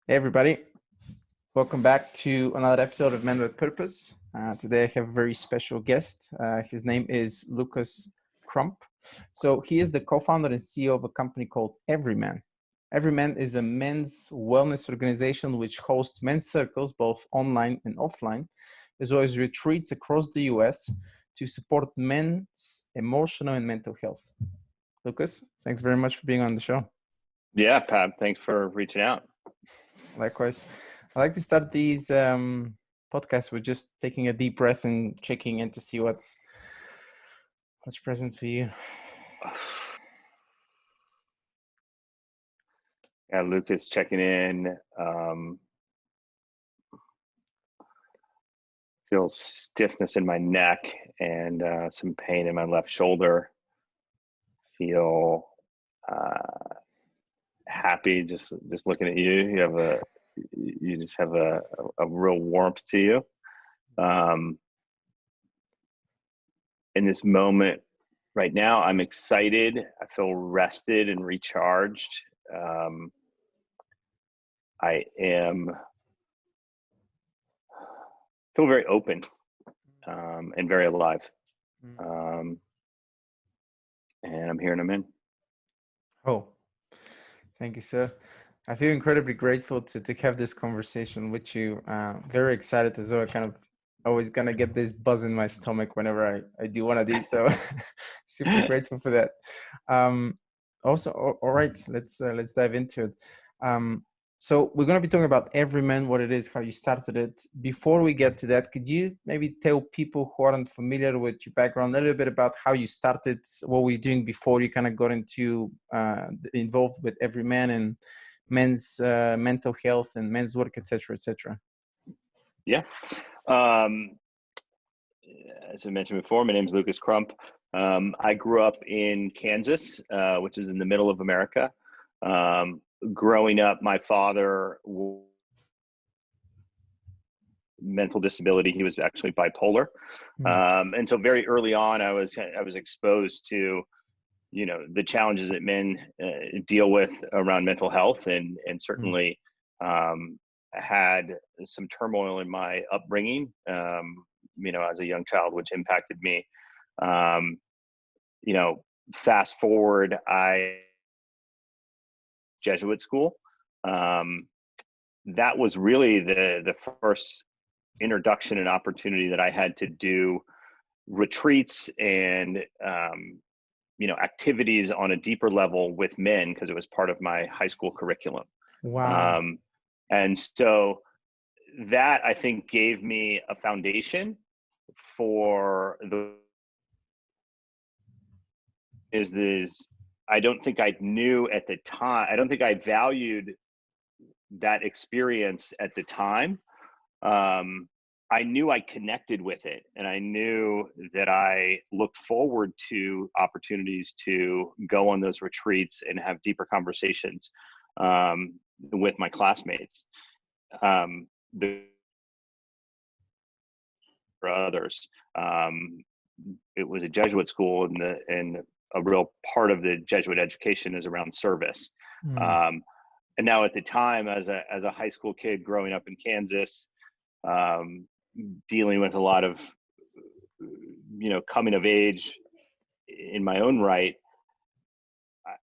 Hey everybody, welcome back to another episode of Men with Purpose. Today I have a very special guest. His name is Lucas Krump. So he is the co-founder and CEO of a company called Evryman. Evryman is a men's wellness organization which hosts men's circles both online and offline, as well as retreats across the US to support men's emotional and mental health. Lucas, thanks very much for being on the show. Yeah, Pat, thanks for reaching out. Likewise. I like to start these podcasts with just taking a deep breath and checking in to see what's present for you. Yeah, Lucas checking in. Feels stiffness in my neck and some pain in my left shoulder. Feel happy just looking at you. You just have a real warmth to you. In this moment right now, I'm excited. I feel rested and recharged. I feel very open and very alive. And I'm here and I'm in. Oh, thank you, sir. I feel incredibly grateful to have this conversation with you. Very excited as well. Kind of always gonna get this buzz in my stomach whenever I do one of these. So super grateful for that. Also, all right, let's dive into it. So we're going to be talking about Evryman, what it is, how you started it. Before we get to that, could you maybe tell people who aren't familiar with your background a little bit about how you started, what were you doing before you kind of got into involved with Evryman and men's mental health and men's work, et cetera, et cetera? Yeah. As I mentioned before, my name is Lucas Krump. I grew up in Kansas, which is in the middle of America. Growing up, my father mental disability. He was actually bipolar. And so very early on, I was exposed to, the challenges that men deal with around mental health, and certainly had some turmoil in my upbringing, as a young child, which impacted me. Fast forward, Jesuit school. That was really the first introduction and opportunity that I had to do retreats and activities on a deeper level with men, because it was part of my high school curriculum. Wow. And so that, I think, gave me a foundation for I don't think I knew at the time. I don't think I valued that experience at the time. I knew I connected with it, and I knew that I looked forward to opportunities to go on those retreats and have deeper conversations with my classmates. For others, it was a Jesuit school, and a real part of the Jesuit education is around service. And now, at the time, as a high school kid growing up in Kansas, dealing with a lot of, coming of age in my own right,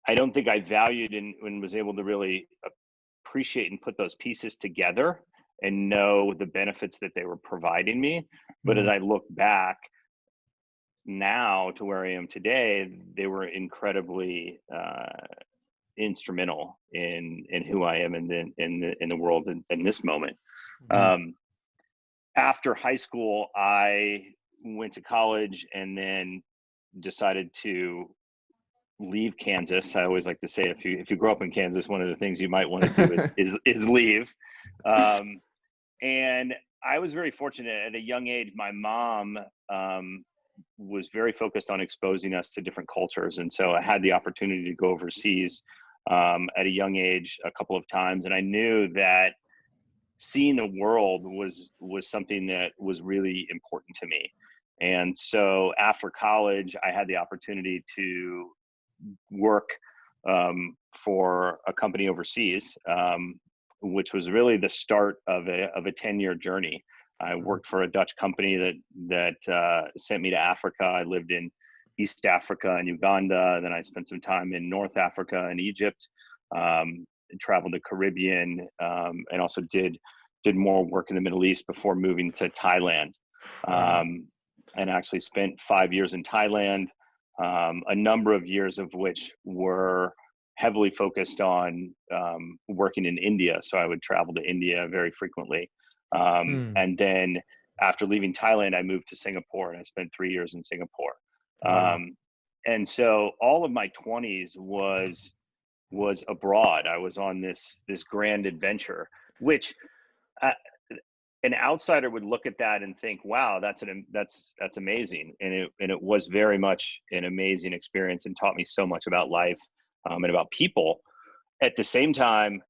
I don't think I valued and was able to really appreciate and put those pieces together and know the benefits that they were providing me. But as I look back now to where I am today, they were incredibly instrumental in who I am in the world in this moment. After high school, I went to college and then decided to leave Kansas. I always like to say, if you grow up in Kansas, one of the things you might want to do is leave. And I was very fortunate at a young age. My mom was very focused on exposing us to different cultures, and so I had the opportunity to go overseas at a young age a couple of times, and I knew that seeing the world was something that was really important to me. And so after college, I had the opportunity to work for a company overseas, which was really the start of a 10-year journey. I worked for a Dutch company that sent me to Africa. I lived in East Africa and Uganda. Then I spent some time in North Africa and Egypt. Traveled the Caribbean, and also did more work in the Middle East before moving to Thailand. Wow. And actually spent 5 years in Thailand, a number of years of which were heavily focused on working in India. So I would travel to India very frequently. And then after leaving Thailand, I moved to Singapore, and I spent 3 years in Singapore. Wow. And so all of my 20s was abroad. I was on this grand adventure, which an outsider would look at that and think, "Wow, that's amazing." And it was very much an amazing experience, and taught me so much about life, and about people. At the same time,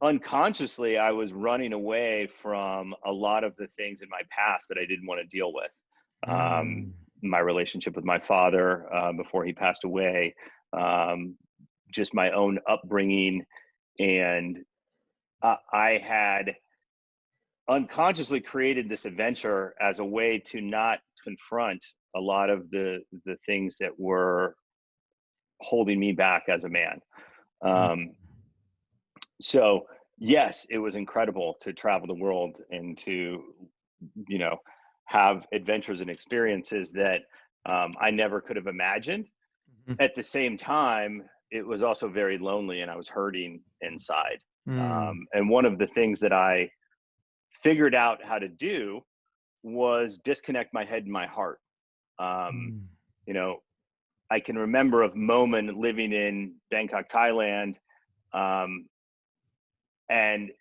unconsciously, I was running away from a lot of the things in my past that I didn't want to deal with. Mm. My relationship with my father before he passed away, just my own upbringing, and I had unconsciously created this adventure as a way to not confront a lot of the things that were holding me back as a man. Mm. So yes, it was incredible to travel the world and to, have adventures and experiences that I never could have imagined. Mhm. At the same time, it was also very lonely, and I was hurting inside. Mm. And one of the things that I figured out how to do was disconnect my head and my heart. Um, Mm. you know, I can remember a moment living in Bangkok, Thailand, um, and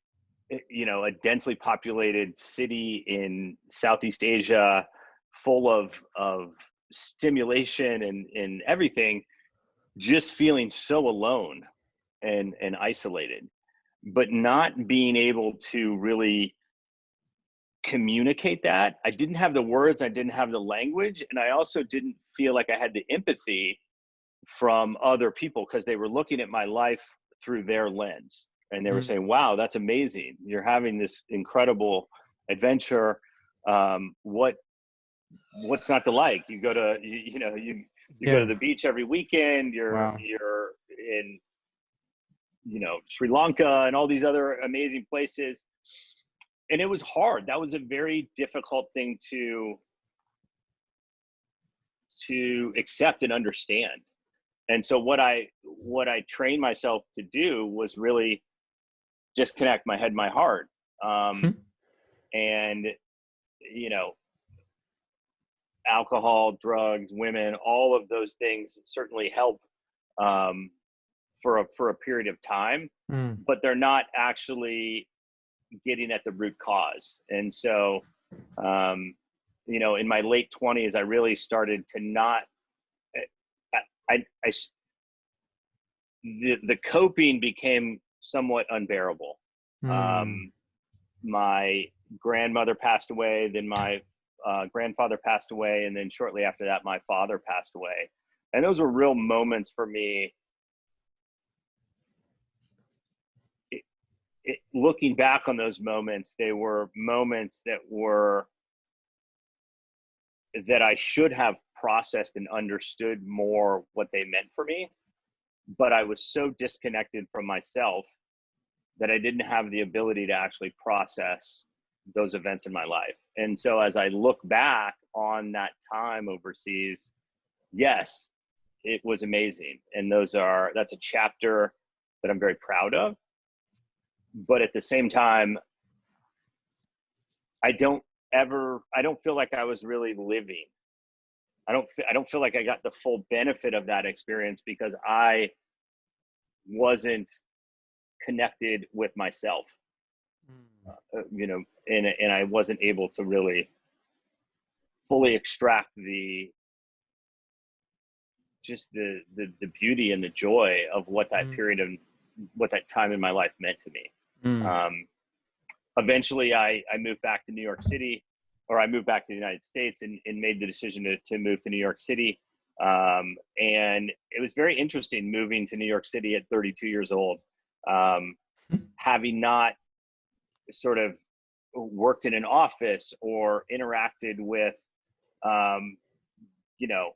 a densely populated city in Southeast Asia, full of stimulation and everything, just feeling so alone and isolated, but not being able to really communicate that. I didn't have the words, I didn't have the language, and I also didn't feel like I had the empathy from other people, because they were looking at my life through their lens, and they were Mm. saying, "Wow, that's amazing, you're having this incredible adventure. What's not to like? You go to you go to Yeah. the beach every weekend, Wow. you're in Sri Lanka and all these other amazing places." And it was hard. That was a very difficult thing to accept and understand. And so what I trained myself to do was really disconnect my head, my heart. And you know, alcohol, drugs, women, all of those things certainly help, um, for a period of time, Mm. but they're not actually getting at the root cause. And so, um, in my late 20s, I really started to not. I the coping became somewhat unbearable. Mm. Um, my grandmother passed away, then my grandfather passed away, and then shortly after that, my father passed away. And those were real moments for me. Looking back on those moments, they were moments that I should have processed and understood more what they meant for me, but I was so disconnected from myself that I didn't have the ability to actually process those events in my life. And so as I look back on that time overseas, yes, it was amazing. And that's a chapter that I'm very proud of. But at the same time, I don't I don't feel like I was really living. I don't feel like I got the full benefit of that experience, because I wasn't connected with myself. And I wasn't able to really fully extract the beauty and the joy of what that Mm. period of what that time in my life meant to me. Mm. Um, Eventually, I moved back to New York City, or I moved back to the United States, and made the decision to move to New York City. And it was very interesting moving to New York City at 32 years old. having not sort of worked in an office or interacted with, um, you know,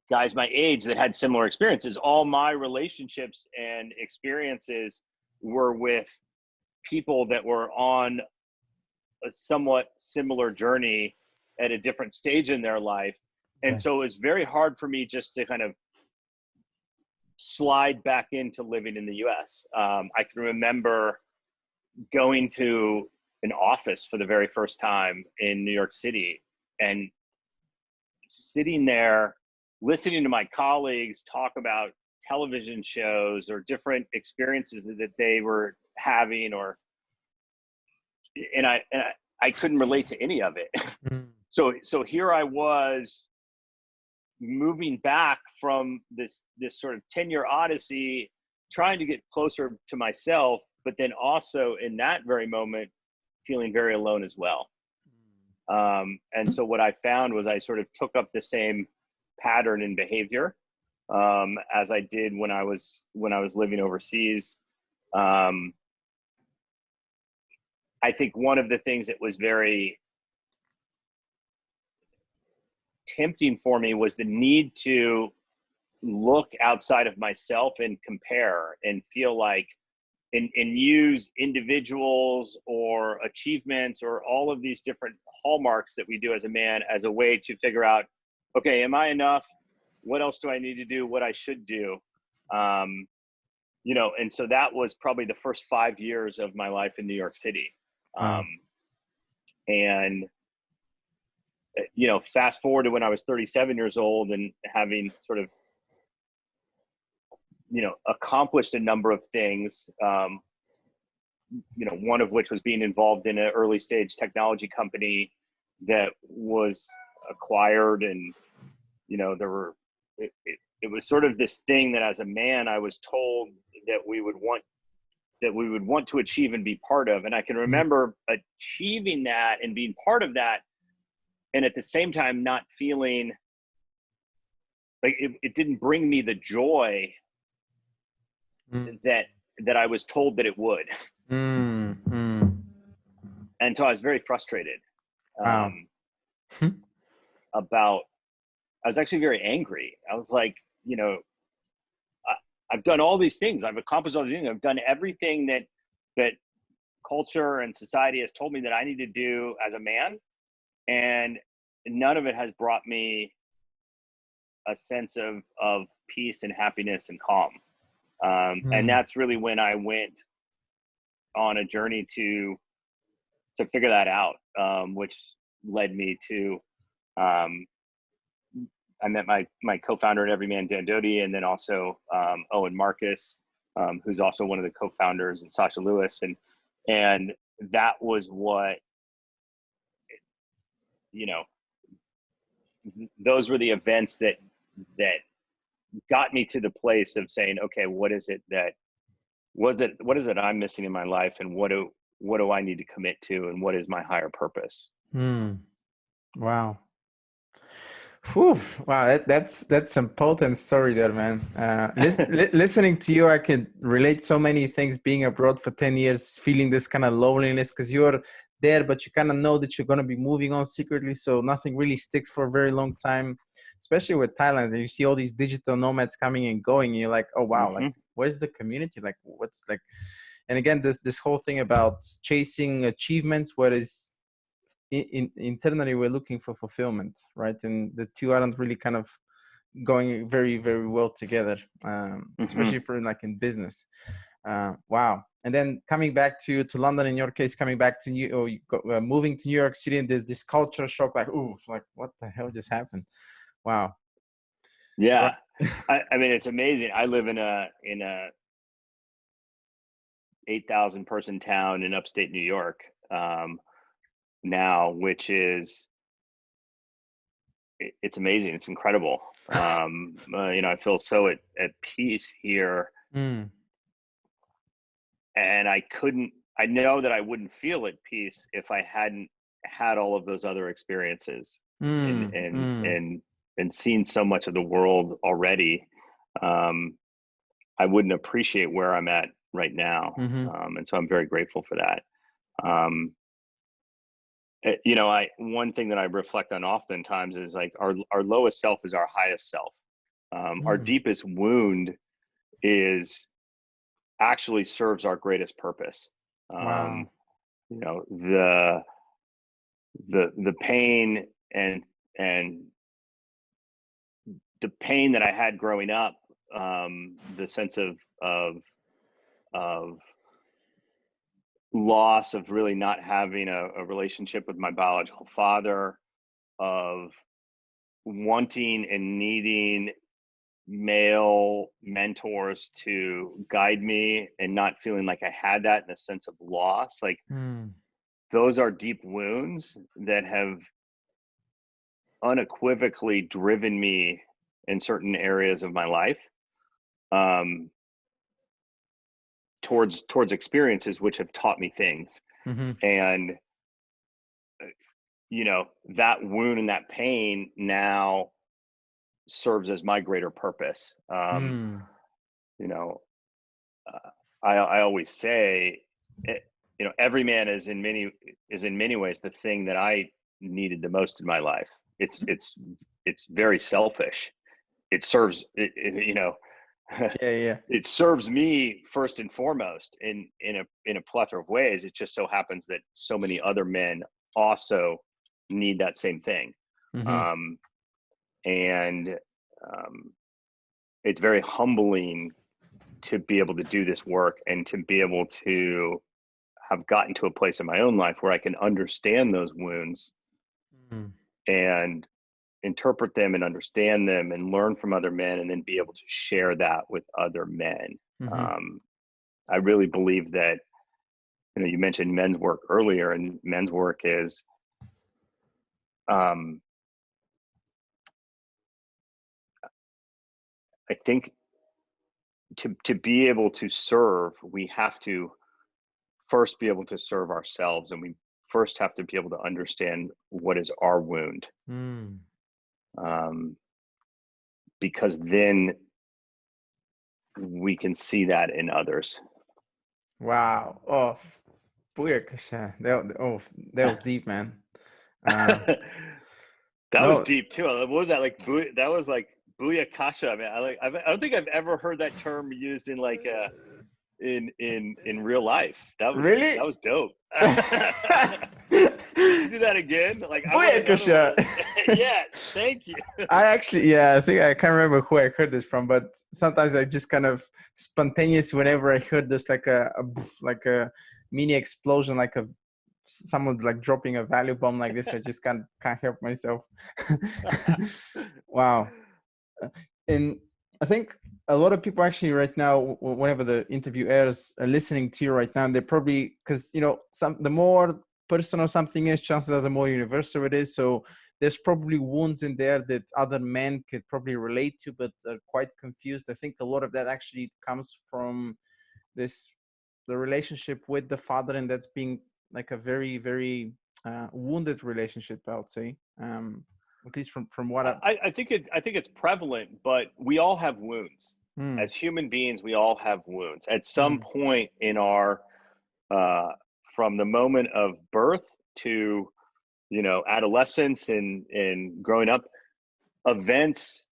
guys my age that had similar experiences. All my relationships and experiences were with people that were on a somewhat similar journey at a different stage in their life. And Yeah. so it was very hard for me just to kind of slide back into living in the US. I can remember going to an office for the very first time in New York City and sitting there listening to my colleagues talk about television shows or different experiences that they were having, or and I couldn't relate to any of it. Mm. So here I was moving back from this sort of 10-year odyssey, trying to get closer to myself, but then also in that very moment feeling very alone as well. And so what I found was I sort of took up the same pattern in behavior as I did when I was living overseas. I think one of the things that was very tempting for me was the need to look outside of myself and compare and feel like and use individuals or achievements or all of these different hallmarks that we do as a man as a way to figure out, okay, am I enough? What else do I need to do? What I should do? And so that was probably the first 5 years of my life in New York City. Wow. And fast forward to when I was 37 years old and having sort of, accomplished a number of things, one of which was being involved in an early stage technology company that was acquired. And, it was sort of this thing that as a man, I was told that we would want to achieve and be part of. And I can remember achieving that and being part of that. And at the same time, not feeling like it didn't bring me the joy that I was told that it would. And so I was very frustrated Wow. about, I was actually very angry. I was like, I've done all these things. I've accomplished all these things. I've done everything that culture and society has told me that I need to do as a man. And none of it has brought me a sense of peace and happiness and calm. And that's really when I went on a journey to figure that out, which led me to, I met my co-founder at Everyman, Dan Doty, and then also Owen Marcus, who's also one of the co-founders, and Sasha Lewis. And that was what, those were the events that got me to the place of saying, okay, what is it I'm missing in my life, and what do I need to commit to, and what is my higher purpose? Wow. Whew. Wow, that's some potent story there, man. Listening to you, I could relate so many things. Being abroad for 10 years, feeling this kind of loneliness because you're there, but you kind of know that you're going to be moving on secretly, so nothing really sticks for a very long time. Especially with Thailand, and you see all these digital nomads coming and going. And you're like, oh wow, like where's the community? Like what's like? And again, this whole thing about chasing achievements, whereas internally we're looking for fulfillment, right? And the two aren't really kind of going very, very well together, especially for like in business. Wow. And then coming back to London, in your case, coming back to moving to New York City, and there's this culture shock, like, ooh, like what the hell just happened? Wow. Yeah. I mean, it's amazing. I live in a 8,000 person town in upstate New York now, which is, it's amazing. It's incredible. I feel so at peace here. And I know that I wouldn't feel at peace if I hadn't had all of those other experiences and seen so much of the world already. I wouldn't appreciate where I'm at right now. Mm-hmm. And so I'm very grateful for that. Um, you know, one thing that I reflect on oftentimes is like our lowest self is our highest self. Our Mm. deepest wound is actually serves our greatest purpose. Wow. You know, the pain and the pain that I had growing up, the sense of loss, of really not having a relationship with my biological father, of wanting and needing male mentors to guide me and not feeling like I had that, in a sense of loss. Like, Mm. those are deep wounds that have unequivocally driven me in certain areas of my life, um, towards experiences which have taught me things. Mm-hmm. And you know, that wound and that pain now serves as my greater purpose. Mm. You know, I always say, it, you know, every man is in many ways the thing that I needed the most in my life. It's very selfish. It serves you know, Yeah, yeah. it serves me first and foremost in a plethora of ways. It just so happens that so many other men also need that same thing. Mm-hmm. Um, and it's very humbling to be able to do this work and to be able to have gotten to a place in my own life where I can understand those wounds Mm. and interpret them and understand them and learn from other men, and then be able to share that with other men. Mm-hmm. Um, I really believe that, you know, you mentioned men's work earlier, and men's work is, um, I think, to be able to serve, we have to first be able to serve ourselves, and we first have to be able to understand what is our wound, Mm. um, because then we can see that in others. Wow. Oh, booyakasha. That was deep, man. Uh, That was no, deep too. What was that like? That was like booyakasha. I mean, I don't think I've ever heard that term used in like in real life. really? That was dope. Could you do that again? Like, I want another one Booyakasha. of. Yeah, thank you. I actually, yeah, I think I can't remember who I heard this from, but sometimes I just kind of spontaneous whenever I heard this, like like a mini explosion, like a someone like dropping a value bomb like this. I just can't help myself. Wow. And I think a lot of people actually right now, whenever the interview airs, are listening to you right now. And they're probably, because the more personal something is, chances are the more universal it is. So there's probably wounds in there that other men could probably relate to, but are quite confused. I think a lot of that actually comes from this the relationship with the father, and that's being like a very, very wounded relationship, I would say. At least from what I. I think it's prevalent, but we all have wounds. Mm, As human beings, we all have wounds. At some mm, point in our, uh, from the moment of birth to, you know, adolescence and growing up, events,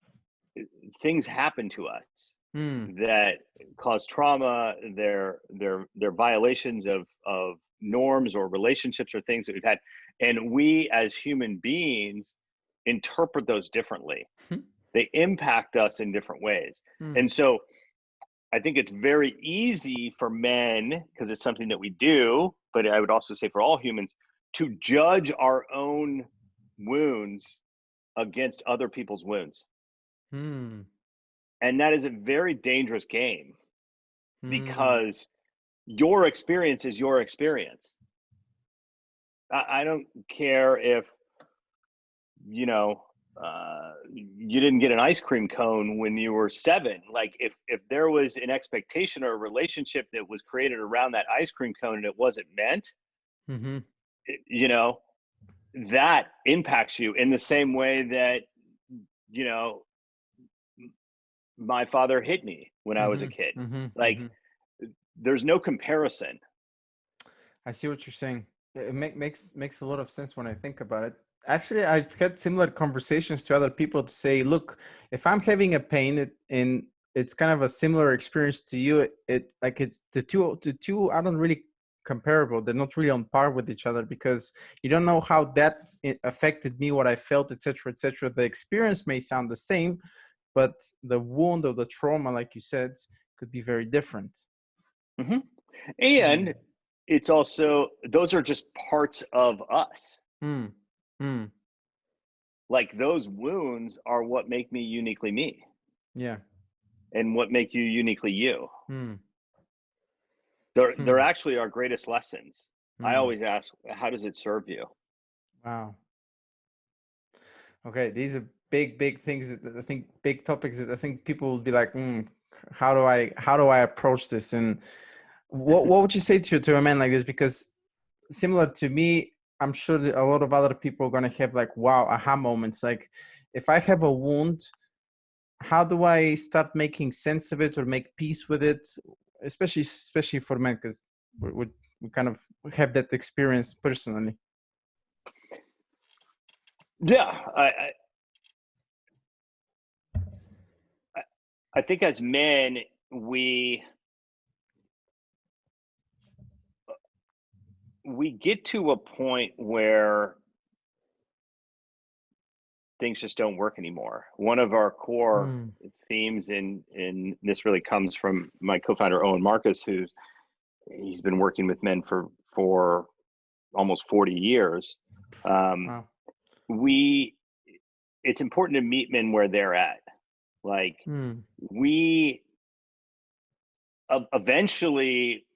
things happen to us mm, that cause trauma. They're violations of norms or relationships or things that we've had, and we as human beings interpret those differently. They impact us in different ways. mm, And so I think it's very easy for men, because it's something that we do, but I would also say for all humans, to judge our own wounds against other people's wounds. mm, And that is a very dangerous game, mm, because your experience is your experience. I don't care if, you know, you didn't get an ice cream cone when you were 7. Like, if there was an expectation or a relationship that was created around that ice cream cone and it wasn't meant, mm-hmm, you know, that impacts you in the same way that, you know, my father hit me when I was a mm-hmm, kid. mm-hmm, Like, mm-hmm, there's no comparison. I see what you're saying. It makes a lot of sense when I think about it. Actually, I've had similar conversations to other people to say, look, if I'm having a pain, it's kind of a similar experience to you. It like it's the two aren't really comparable. They're not really on par with each other because you don't know how that affected me, what I felt, etc., etc. The experience may sound the same, but the wound or the trauma, like you said, could be very different. Mm-hmm. Mm. And it's also, those are just parts of us. Mm. Mm. Like those wounds are what make me uniquely me Yeah. and what make you uniquely you. Mm. They're Hmm. actually our greatest lessons. I Mm. always ask, how does it serve you? Wow. Okay, these are big things that I think big topics that I think people will be like, how do I approach this? And what would you say to a man like this? Because similar to me, I'm sure that a lot of other people are gonna have like wow aha moments. Like if I have a wound, how do I start making sense of it or make peace with it? Especially for men, because we kind of have that experience personally. Yeah, I think as men, we we get to a point where things just don't work anymore. One of our core Mm. themes in this really comes from my co-founder Owen Marcus, he's been working with men for almost 40 years. Um, Wow. we it's important to meet men where they're at. Like Mm. we eventually,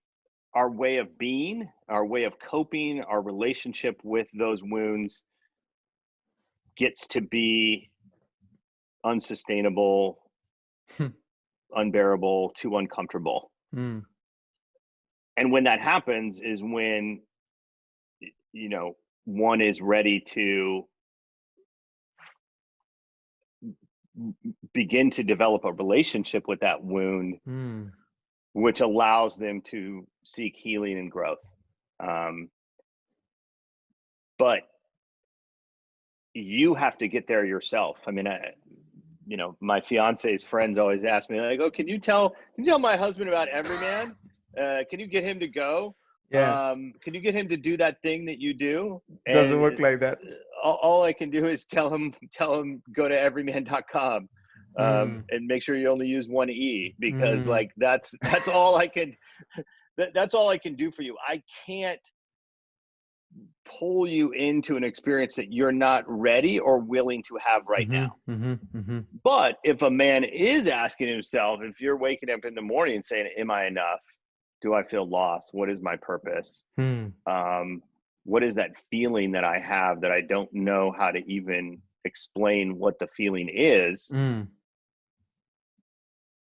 our way of being, our way of coping, our relationship with those wounds gets to be unsustainable, unbearable, too uncomfortable. Mm. And when that happens is when, you know, one is ready to begin to develop a relationship with that wound, Mm. which allows them to seek healing and growth. Um, but you have to get there yourself. I mean, my fiance's friends always ask me, like, "Oh, can you tell my husband about Everyman? Can you get him to go? Yeah, Can you get him to do that thing that you do?" doesn't And work like that. all I can do is tell him go to everyman.com, Mm. and make sure you only use one E, because Mm. like that's all I can that's all I can do for you. I can't pull you into an experience that you're not ready or willing to have right now. Mhm. Mhm. Mhm. But if a man is asking himself, if you're waking up in the morning and saying, am I enough? Do I feel lost? What is my purpose? Mm. Um, what is that feeling that I have that I don't know how to even explain what the feeling is? Mm.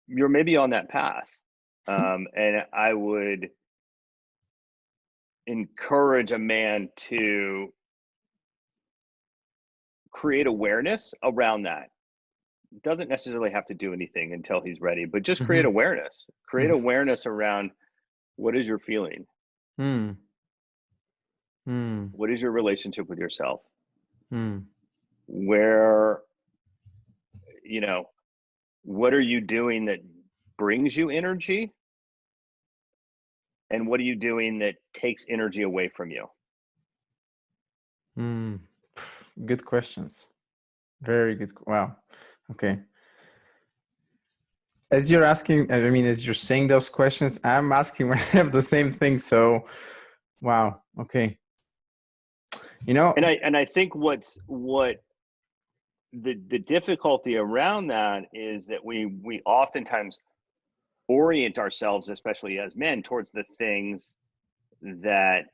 You're maybe on that path. And I would encourage a man to create awareness around that. Doesn't necessarily have to do anything until he's ready, but just create Mhm. awareness. Create Mhm. awareness around, what is your feeling? Mm. Mm. What is your relationship with yourself? Mm. Where, you know, what are you doing that brings you energy? And what are you doing that takes energy away from you? Mm. Good questions. Very good. Wow. Okay. As you're asking, I mean, as you're saying those questions, I'm asking myself the same thing. So, wow. Okay. You know. And I think what the difficulty around that is that we oftentimes orient ourselves, especially as men, towards the things that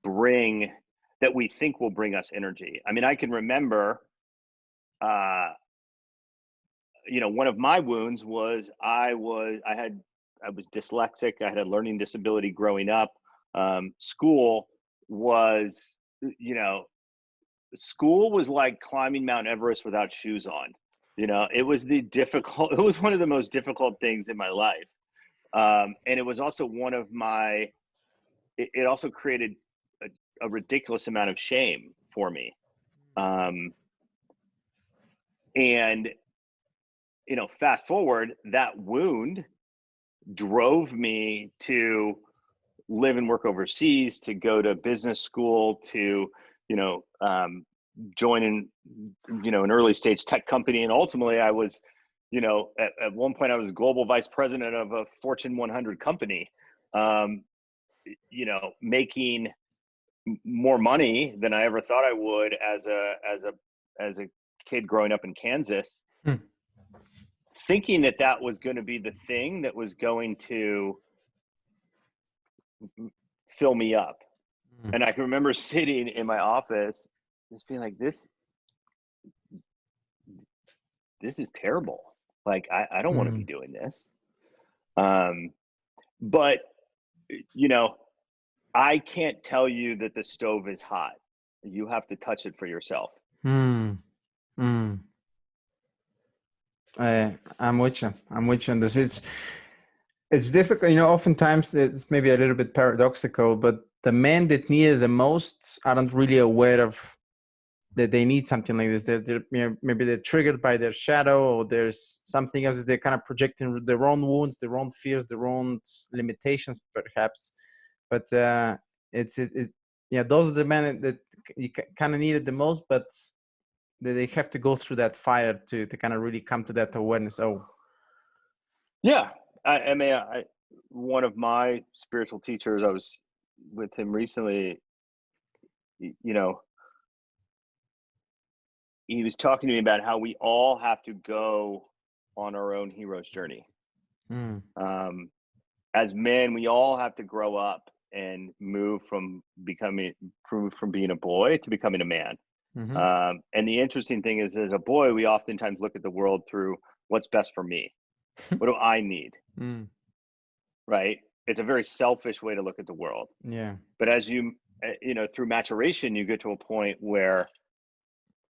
bring that we think will bring us energy. I mean, I can remember, uh, one of my wounds was I was dyslexic. I had a learning disability growing up. School was, you know, school was like climbing Mount Everest without shoes on. It was it was one of the most difficult things in my life. And it was also one of my, it also created a ridiculous amount of shame for me. Um, and, fast forward, that wound drove me to live and work overseas, to go to business school, to, join in, an early stage tech company. And ultimately I was, at one point I was global vice president of a Fortune 100 company, making more money than I ever thought I would as a kid growing up in Kansas, Hmm. thinking that that was going to be the thing that was going to fill me up. Hmm. And I can remember sitting in my office just being like, this is terrible. Like, I don't want to be Hmm. doing this. But you know, I can't tell you that the stove is hot. You have to touch it for yourself. Hmm. Hmm. I'm with you. I'm with you on this. It's difficult, oftentimes it's maybe a little bit paradoxical, but the men that need it the most aren't really aware of that they need something like this. Maybe they're triggered by their shadow, or there's something else. They're kind of projecting their own wounds, their own fears, their own limitations, perhaps. But yeah, those are the men that you kind of need it the most, but they have to go through that fire to kind of really come to that awareness. Oh, Yeah. I mean, one of my spiritual teachers, I was with him recently, you know, he was talking to me about how we all have to go on our own hero's journey. mm, Um, as men, we all have to grow up and move from being a boy to becoming a man. mm-hmm, And the interesting thing is, as a boy, we oftentimes look at the world through what's best for me. What do I need? mm, Right? It's a very selfish way to look at the world. yeah, But as through maturation, you get to a point where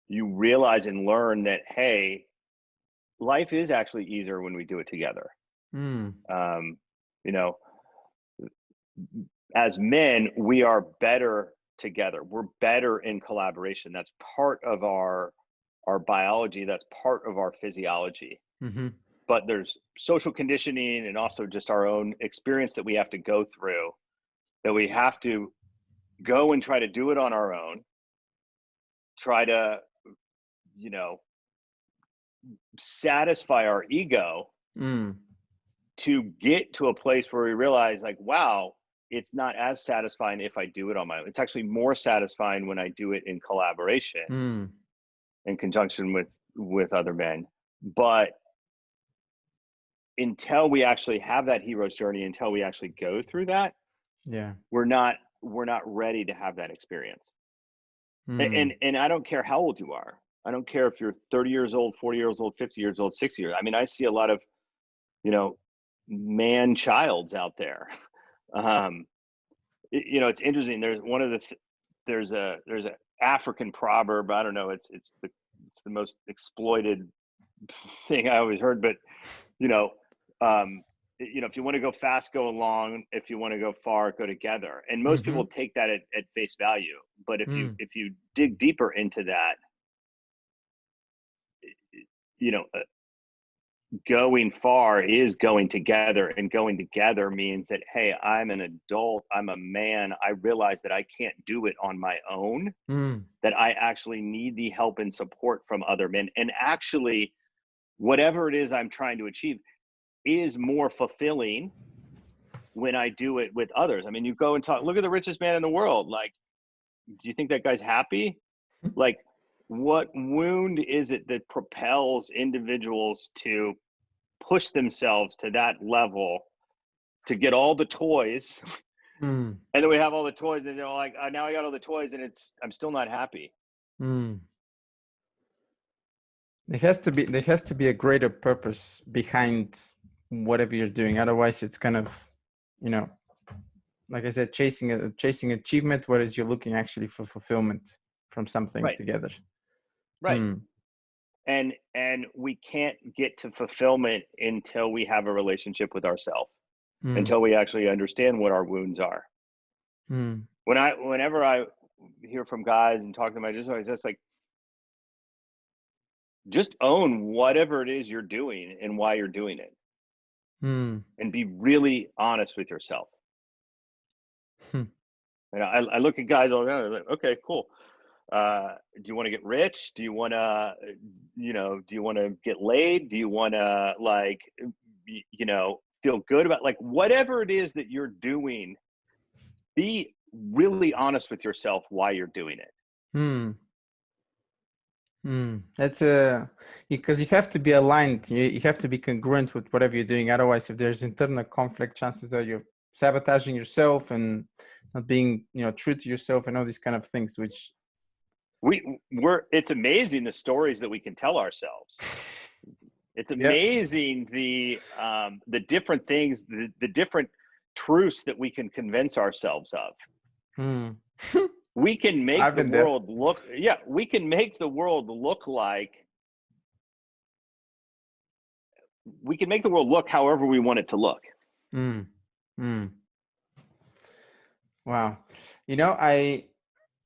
you realize and learn that, hey, life is actually easier when we do it together. mm, Um, you know, as men, we are better together. We're better in collaboration. That's part of our biology. That's part of our physiology. mm-hmm, But there's social conditioning and also just our own experience that we have to go through, that we have to go and try to do it on our own, try to, you know, satisfy our ego mm, to get to a place where we realize, like, wow, it's not as satisfying if I do it on my own. It's actually more satisfying when I do it in collaboration, mm, in conjunction with other men. But until we actually have that hero's journey, until we actually go through that, yeah, we're not ready to have that experience. And mm, and I don't care how old you are. I don't care if you're 30 years old, 40 years old, 50 years old, 60 years. I mean, I see a lot of, you know, man childs out there. Um, it's interesting. There's a African proverb. I don't know. It's the most exploited thing I always heard, but you know, um, if you want to go fast, go along. If you want to go far, go together. And most mm-hmm, people take that at face value. But if you mm, if you dig deeper into that, you know, going far is going together, and going together means that, hey, I'm an adult, I'm a man, I realize that I can't do it on my own, mm, that I actually need the help and support from other men. And actually, whatever it is I'm trying to achieve is more fulfilling when I do it with others. I mean, you go and talk, look at the richest man in the world. Like, do you think that guy's happy? Like, what wound is it that propels individuals to push themselves to that level, to get all the toys? mm, And then we have all the toys, and they're like, now I got all the toys, and I'm still not happy. mm. There has to be a greater purpose behind whatever you're doing. Otherwise, it's kind of, you know, like I said, chasing achievement, whereas you're looking actually for fulfillment from something Right, together. right. Hmm. And we can't get to fulfillment until we have a relationship with ourselves. Mm, until we actually understand what our wounds are. mm, Whenever I hear from guys and talk to them, I just always just like, just own whatever it is you're doing and why you're doing it, mm, and be really honest with yourself. hmm, And I look at guys all the time, like, okay, cool. Do you want to get rich? Do you want to, do you want to get laid? Do you want to like, feel good about like whatever it is that you're doing? Be really honest with yourself why you're doing it. mm, mm. That's because you have to be aligned. You have to be congruent with whatever you're doing. Otherwise, if there's internal conflict, chances are you're sabotaging yourself and not being, true to yourself and all these kind of things, which It's amazing the stories that we can tell ourselves. It's yeah. amazing the different things, the different truths that we can convince ourselves of. Mm. We can make I've the been there. world look, yeah, we can make the world look like, we can make the world look however we want it to look. Mm. Mm. Wow. I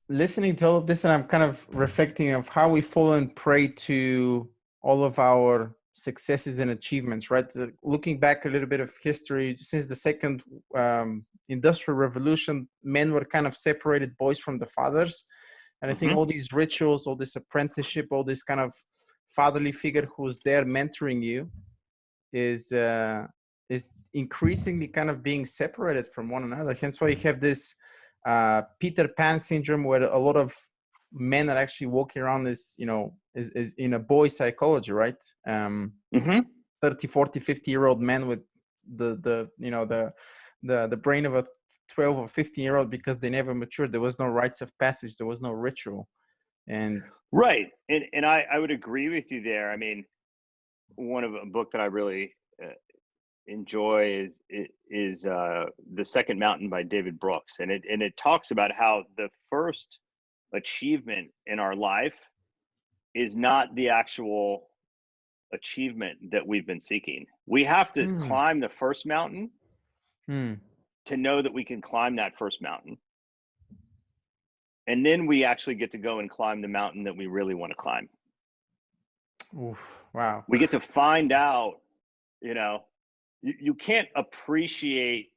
listening to all of this and I'm kind of reflecting of how we've fallen prey to all of our successes and achievements, right? Looking back a little bit of history, since the second industrial revolution, men were kind of separated, boys from the fathers. And I think Mm-hmm. all these rituals, all this apprenticeship, all this kind of fatherly figure who's there mentoring you is increasingly kind of being separated from one another. Hence why you have this Peter Pan syndrome, where a lot of men are actually walking around is in a boy psychology, right? Mm-hmm. 30, 40, 50-year-old men with the brain of a 12 or 15-year-old because they never matured. There was no rites of passage. There was no ritual. And Right. And I would agree with you there. I mean, one of a book that I really enjoy is The Second Mountain by David Brooks. And it talks about how the first achievement in our life is not the actual achievement that we've been seeking. We have to hmm, climb the first mountain hmm, to know that we can climb that first mountain. And then we actually get to go and climb the mountain that we really want to climb. oof, wow. We get to find out, you know, you can't appreciate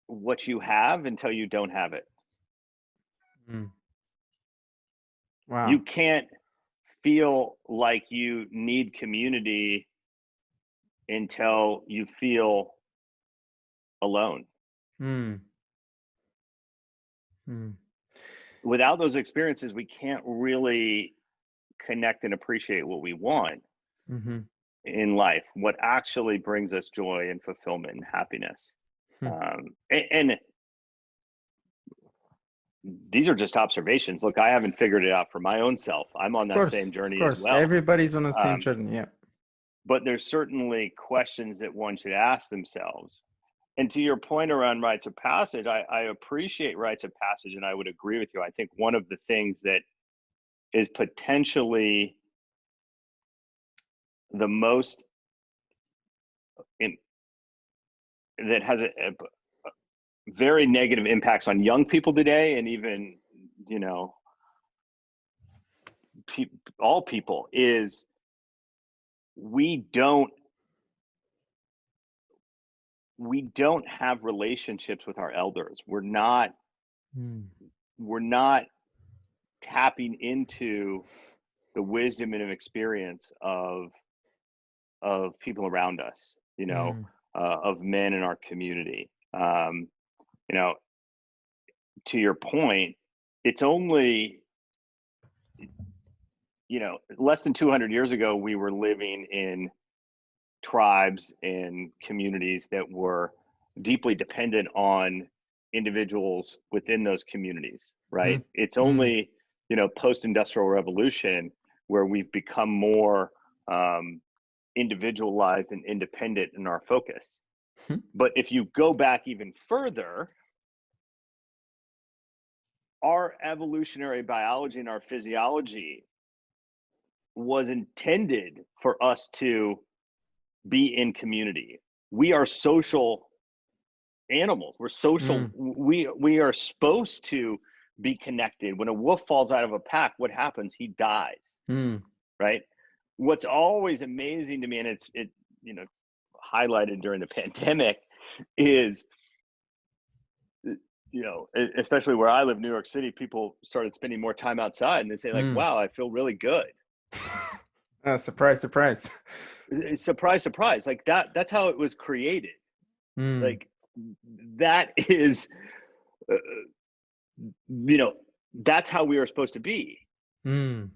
what you have until you don't have it. Hmm, You wow. can't feel like you need community until you feel alone. Hmm, hmm, Without those experiences, we can't really connect and appreciate what we want hmm, in life, what actually brings us joy and fulfillment and happiness. hmm. And these are just observations. Look, I haven't figured it out for my own self. I'm on that same Of journey as course, well. everybody's on the same Um, journey. Yeah. but there's certainly questions that one should ask themselves. And to your point around rites of passage, I appreciate rites of passage, and I would agree with you. I think one of the things that is potentially the most in, that has a very negative impacts on young people today, and even you know all people, is we don't we don't have relationships with our elders. Hmm, We're not tapping into the wisdom and experience of people around us, hmm, of men in our community. You know, to your point, it's only, less than 200 years ago, we were living in tribes and communities that were deeply dependent on individuals within those communities, hmm, right? It's hmm, only, post-industrial revolution where we've become more individualized and independent in our focus. hmm, But if you go back even further, our evolutionary biology and our physiology was intended for us to be in community. we are social animals. We're social. Mm, We are supposed to be connected. When a wolf falls out of a pack, what happens? He dies, mm, right? What's always amazing to me, and it you know highlighted during the pandemic, is especially where I live, New York City, people started spending more time outside, and they say like, mm. "Wow, I feel really good." Surprise, surprise. Surprise, surprise! Like that's how it was created. Mm, Like that is, uh, you know, that's how we are supposed to be. mm,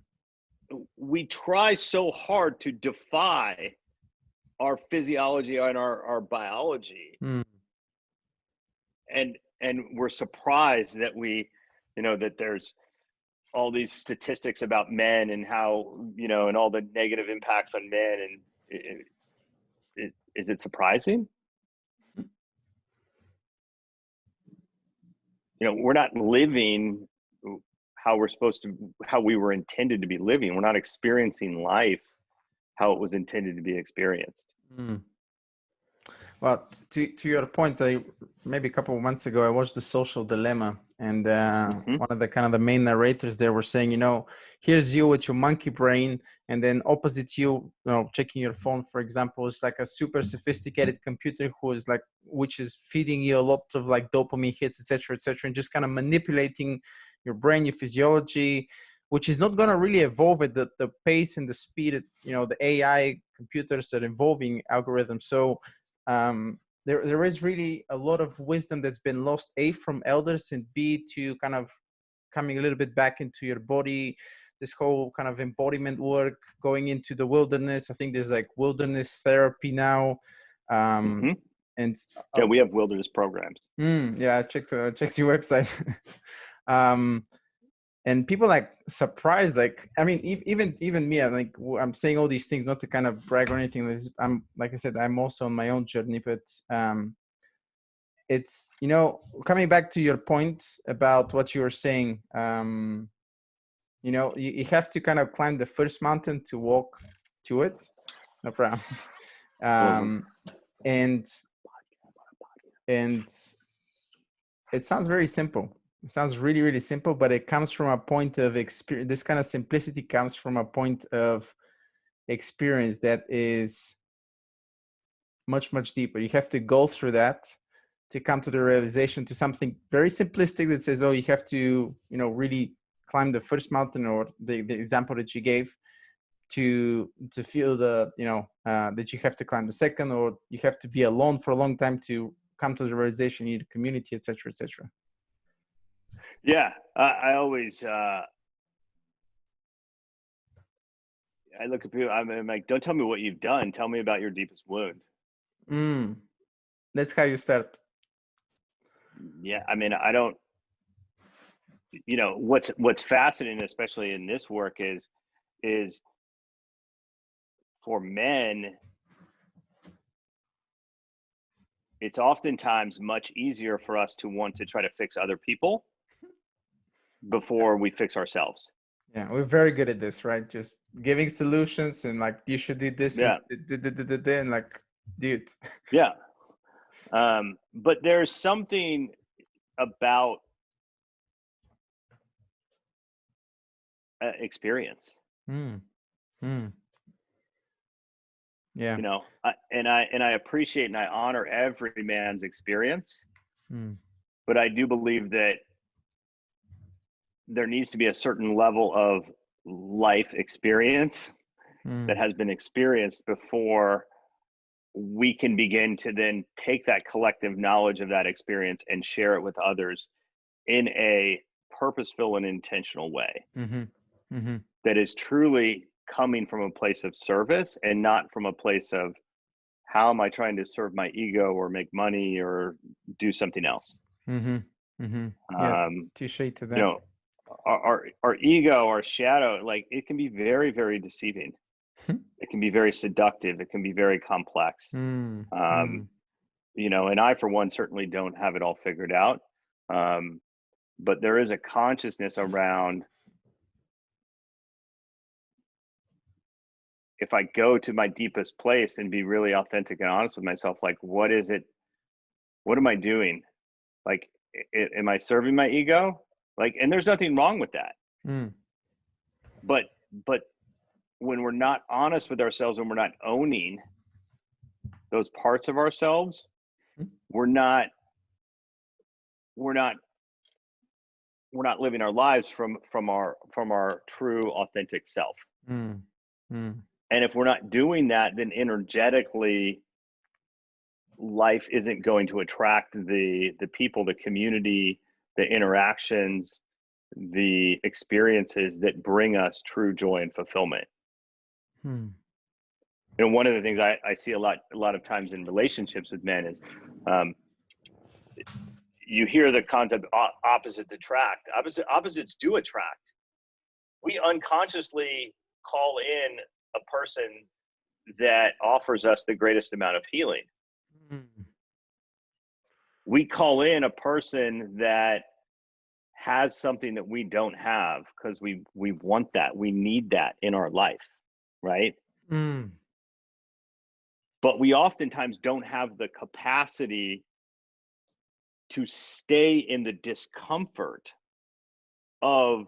We try so hard to defy our physiology and our biology, mm, and we're surprised that that there's all these statistics about men and how and all the negative impacts on men, and is it surprising? We're not living how we were intended to be living. We're not experiencing life how it was intended to be experienced. mm. Well, to your point, maybe a couple of months ago, I watched The Social Dilemma, and Hmm. one of the kind of the main narrators there were saying, here's you with your monkey brain, and then opposite you, checking your phone, for example, is like a super sophisticated computer which is feeding you a lot of like dopamine hits, etc., etc., and just kind of manipulating your brain, your physiology, which is not going to really evolve at the pace and the speed the AI computers are evolving algorithms. So there is really a lot of wisdom that's been lost, A, from elders, and B, to kind of coming a little bit back into your body, this whole kind of embodiment work, going into the wilderness. I think there's like wilderness therapy now. Hmm. And Yeah, we have wilderness programs. yeah, I checked your website. um, and people like surprised, like, I mean, even me, I'm saying all these things not to kind of brag or anything. I'm, like I said, I'm also on my own journey, but it's coming back to your point about what you were saying. You have to kind of climb the first mountain to walk to it. No problem. Mhm. um, and and it sounds very simple. It sounds really, really simple, but it comes from a point of experience. This kind of simplicity comes from a point of experience that is much, much deeper. You have to go through that to come to the realization, to something very simplistic that says, oh, you have to, really climb the first mountain, or the example that you gave, to feel that you have to climb the second, or you have to be alone for a long time to come to the realization you need a community, etc., etc. Yeah, I always I look at people. I'm like, don't tell me what you've done. Tell me about your deepest wound. That's how you start. Yeah, I mean, I don't. What's fascinating, especially in this work, is for men, it's oftentimes much easier for us to want to try to fix other people before we fix ourselves. Yeah, we're very good at this, right? Just giving solutions and like, you should do this and Yeah, and like, dude. yeah. But there's something about experience. Mm, mm, yeah. And I appreciate and I honor every man's experience, Mm, but I do believe that there needs to be a certain level of life experience that mm, has been experienced before we can begin to then take that collective knowledge of that experience and share it with others in a purposeful and intentional way mm-hmm, mm-hmm, that is truly coming from a place of service and not from a place of how am I trying to serve my ego or make money or do something else. mm-hmm, mm-hmm. Yeah, um, touche to you that. know our ego, our shadow, like it can be very, very deceiving. It can be very seductive. It can be very complex. Mm, um, mm, and I, for one, certainly don't have it all figured out. um, but there is a consciousness around if I go to my deepest place and be really authentic and honest with myself, like, what is it? What am I doing? Like, am I serving my ego? Like, and there's nothing wrong with that. Mm. But, but when we're not honest with ourselves and we're not owning those parts of ourselves, we're not living our lives from our true authentic self. Mm. Mm. And if we're not doing that, then energetically life isn't going to attract the people, the community, the interactions, the experiences that bring us true joy and fulfillment. Mm. You know, one of the things I see a lot of times in relationships with men is, you hear the concept opposites attract. Opposites do attract. We unconsciously call in a person that offers us the greatest amount of healing. Mm. We call in a person that has something that we don't have because we want that. We need that in our life, right? Mm. But we oftentimes don't have the capacity to stay in the discomfort of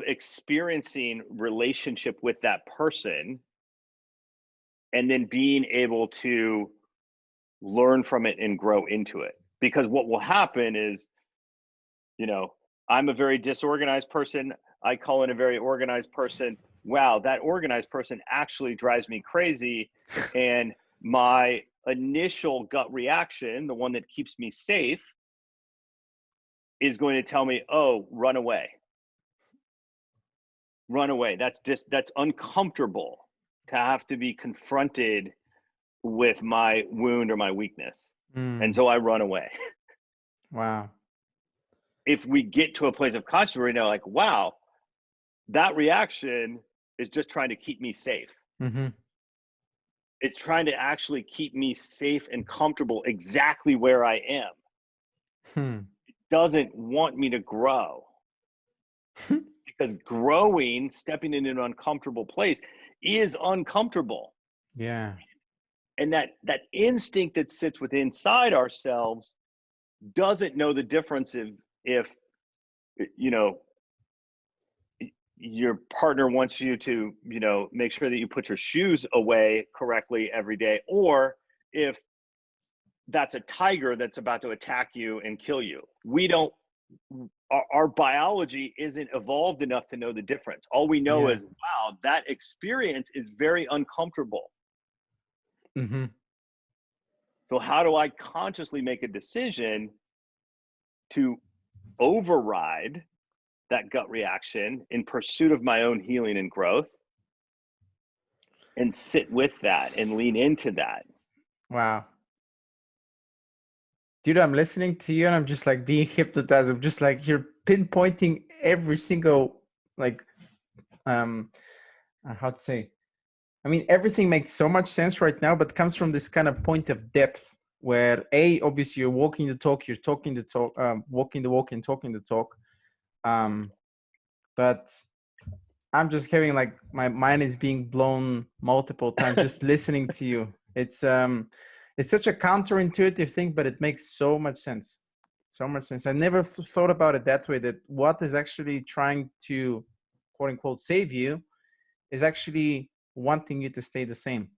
experiencing relationship with that person and then being able to learn from it and grow into it. Because what will happen is, you know, I'm a very disorganized person. I call in a very organized person. Wow, that organized person actually drives me crazy. And my initial gut reaction, the one that keeps me safe, is going to tell me, oh, run away. Run away. That's uncomfortable to have to be confronted with my wound or my weakness. And Mm. so I run away. Wow. If we get to a place of consciousness where we know, like, wow, that reaction is just trying to keep me safe. Mm-hmm. It's trying to actually keep me safe and comfortable exactly where I am. Hmm. It doesn't want me to grow, because growing, stepping into an uncomfortable place, is uncomfortable. Yeah. And that instinct that sits within inside ourselves doesn't know the difference if you know, your partner wants you to, you know, make sure that you put your shoes away correctly every day, or if that's a tiger that's about to attack you and kill you. We don't, our biology isn't evolved enough to know the difference. All we know Yeah. is, wow, that experience is very uncomfortable. Mm-hmm. So how do I consciously make a decision to override that gut reaction in pursuit of my own healing and growth, and sit with that and lean into that? Wow. Dude, I'm listening to you and I'm just like being hypnotized. I'm just like you're pinpointing every single like how to say. I mean, everything makes so much sense right now, but comes from this kind of point of depth where obviously you're walking the talk, you're talking the talk, walking the walk and talking the talk. But I'm just having like my mind is being blown multiple times just listening to you. It's such a counterintuitive thing, but it makes so much sense. So much sense. I never thought about it that way, that what is actually trying to quote unquote save you is actually wanting you to stay the same.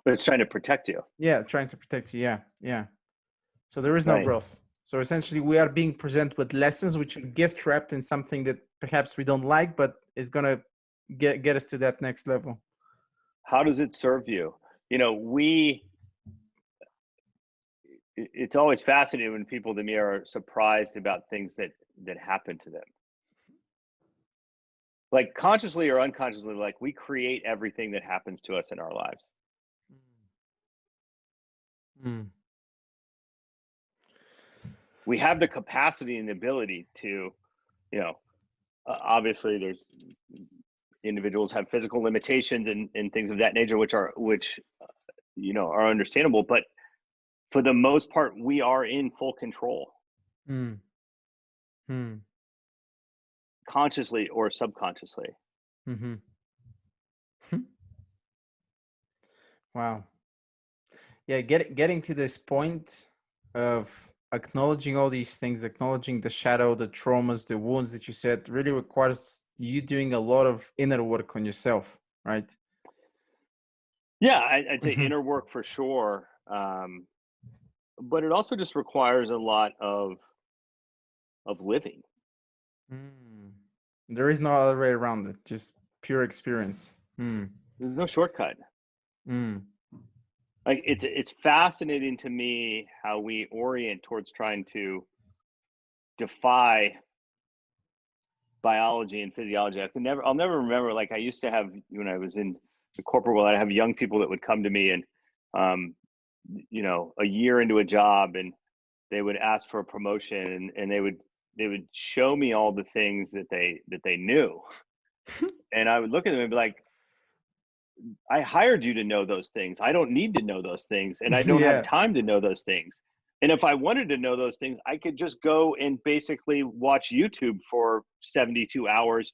But it's trying to protect you. Yeah, trying to protect you. Yeah, yeah. So there is no Right. growth. So essentially we are being presented with lessons which are gift wrapped in something that perhaps we don't like, but is gonna get us to that next level. How does it serve you? You know, it's always fascinating when people to me are surprised about things that happen to them. Like, consciously or unconsciously, like, we create everything that happens to us in our lives. Mm. We have the capacity and the ability to, you know, obviously there's individuals have physical limitations and things of that nature, which you know, are understandable, but for the most part, we are in full control. Mm. Mm. consciously or subconsciously. Mm-hmm. Wow. Yeah, getting to this point of acknowledging all these things, acknowledging the shadow, the traumas, the wounds that you said, really requires you doing a lot of inner work on yourself, right? Yeah, I'd say Mm-hmm. inner work for sure. But it also just requires a lot of living. Mm. There is no other way around it, just pure experience. Mm. There's no shortcut. Mm. Like it's fascinating to me how we orient towards trying to defy biology and physiology. I'll never remember. Like I used to have when I was in the corporate world, I'd have young people that would come to me and, um, a year into a job, and they would ask for a promotion, and they would show me all the things that they knew, and I would look at them and be like, I hired you to know those things. I don't need to know those things, and I don't have Yeah. time to know those things. And if I wanted to know those things, I could just go and basically watch YouTube for 72 hours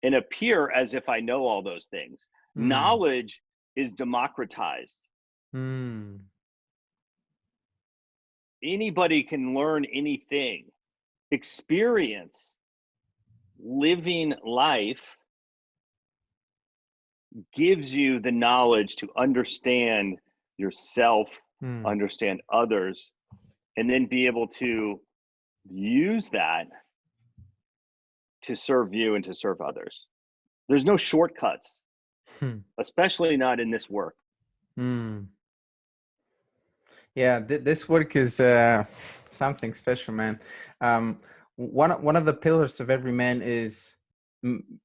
and appear as if I know all those things. Mm. Knowledge is democratized. Mm. Anybody can learn anything. Experience, living life gives you the knowledge to understand yourself, Mm. understand others, and then be able to use that to serve you and to serve others. There's no shortcuts, Hmm. especially not in this work. Mm. Yeah, this work is something special, man. Um, one of the pillars of every man is